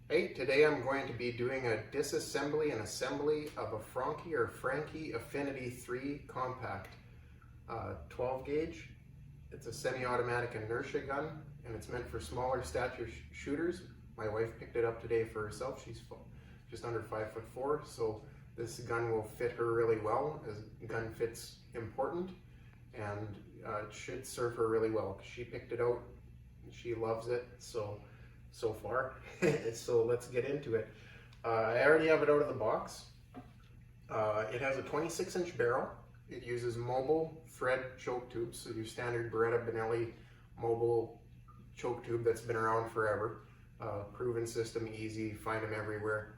Hey, today I'm going to be doing a disassembly and assembly of a Franchi Affinity 3 compact 12 gauge. It's a semi-automatic inertia gun and it's meant for smaller stature shooters. My wife picked it up today for herself. She's just under 5'4", so this gun will fit her really well, as gun fit's important, and it should serve her really well. She picked it out, she loves it, so far. So let's get into it. I already have it out of the box. It has a 26-inch barrel. It uses Mobil thread choke tubes, so your standard Beretta Benelli Mobil choke tube that's been around forever. Proven system, easy, find them everywhere.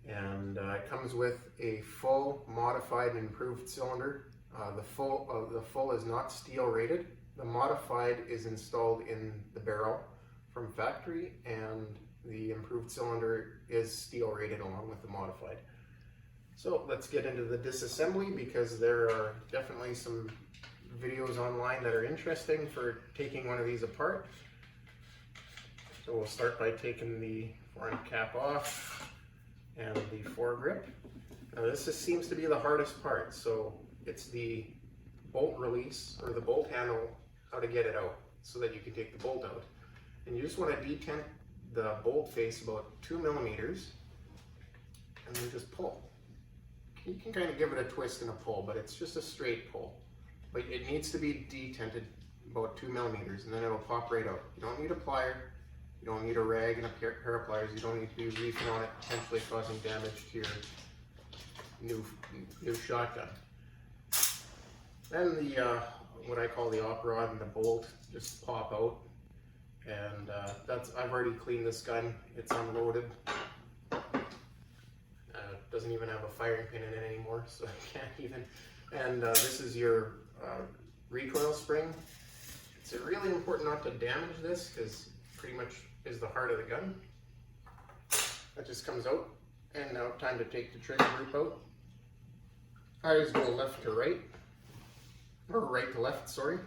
And it comes with a full modified and improved cylinder. The full is not steel rated. The modified is installed in the barrel from factory, and the improved cylinder is steel rated along with the modified. So let's get into the disassembly, because there are definitely some videos online that are interesting for taking one of these apart. So we'll start by taking the front cap off and the foregrip. Now this seems to be the hardest part, so it's the bolt release, or the bolt handle, how to get it out so that you can take the bolt out. And you just want to detent the bolt face about 2 millimeters and then just pull. You can kind of give it a twist and a pull, but it's just a straight pull. But it needs to be detented about 2 millimeters, and then it'll pop right out. You don't need a plier, you don't need a rag and a pair of pliers, you don't need to be reefing on it, potentially causing damage to your new shotgun. Then the what I call the op rod and the bolt just pop out. And I've already cleaned this gun. It's unloaded. Doesn't even have a firing pin in it anymore, so I can't even. And this is your recoil spring. It's really important not to damage this, because pretty much is the heart of the gun. That just comes out. And now time to take the trigger group out. I always go left to right, or right to left, sorry.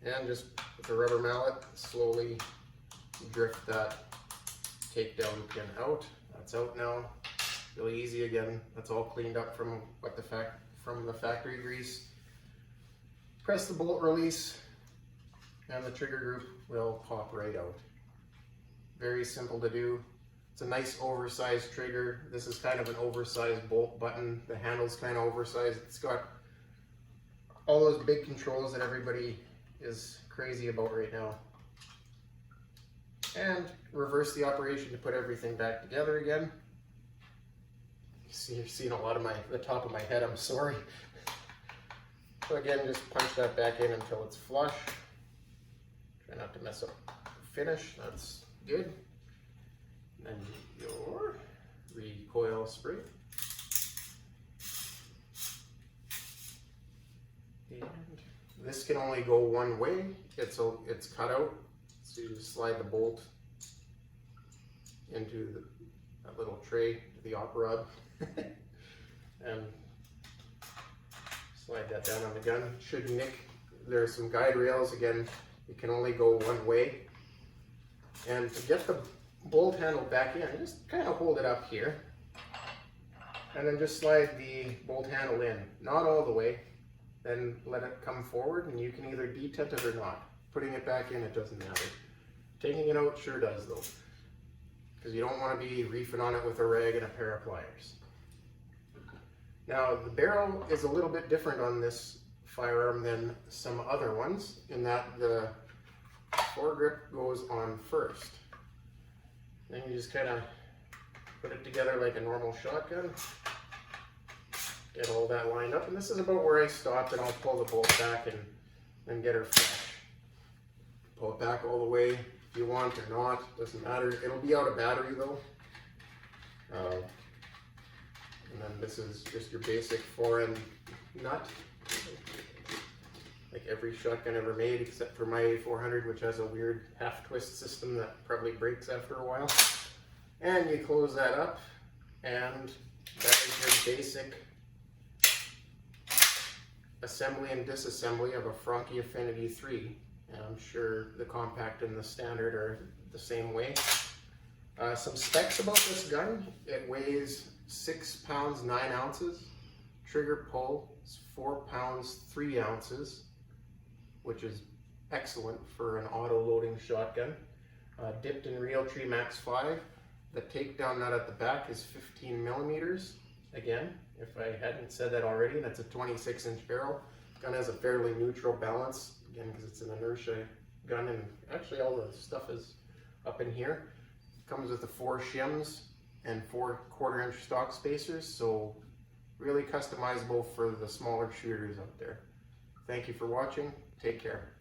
And just with the rubber mallet, slowly drift that takedown pin out. That's out now. Really easy again. That's all cleaned up from the factory grease. Press the bolt release, and the trigger group will pop right out. Very simple to do. It's a nice oversized trigger. This is kind of an oversized bolt button. The handle's kind of oversized. It's got all those big controls that everybody is crazy about right now. And reverse the operation to put everything back together again. You're seeing a lot of the top of my head, I'm sorry. So again, just punch that back in until it's flush. Try not to mess up the finish, that's good. And then your recoil spring. And this can only go one way. It's cut out, so you just slide the bolt into that little tray, the op rod, and slide that down on the gun. Should nick. There's some guide rails. Again, it can only go one way. And to get the bolt handle back in, just kind of hold it up here, and then just slide the bolt handle in, not all the way. Then let it come forward, and you can either detent it or not. Putting it back in, it doesn't matter. Taking it out sure does, though, because you don't want to be reefing on it with a rag and a pair of pliers. Now, the barrel is a little bit different on this firearm than some other ones, in that the foregrip goes on first. Then you just kind of put it together like a normal shotgun. Get all that lined up, and this is about where I stopped, and I'll pull the bolt back and then get her fresh. Pull it back all the way if you want or not, doesn't matter. It'll be out of battery though. And then this is just your basic fore-end nut, like every shotgun ever made, except for my A400, which has a weird half twist system that probably breaks after a while. And you close that up, and that is your basic assembly and disassembly of a Franchi Affinity 3. And I'm sure the compact and the standard are the same way. Some specs about this gun. It weighs 6 pounds 9 ounces. Trigger pull is 4 pounds 3 ounces, which is excellent for an auto loading shotgun. Dipped in Realtree Max 5. The takedown nut at the back is 15 millimeters. Again, if I hadn't said that already, that's a 26-inch barrel. Gun has a fairly neutral balance, again, because it's an inertia gun, and actually all the stuff is up in here. Comes with the 4 shims and 4 1/4-inch stock spacers, so really customizable for the smaller shooters out there. Thank you for watching. Take care.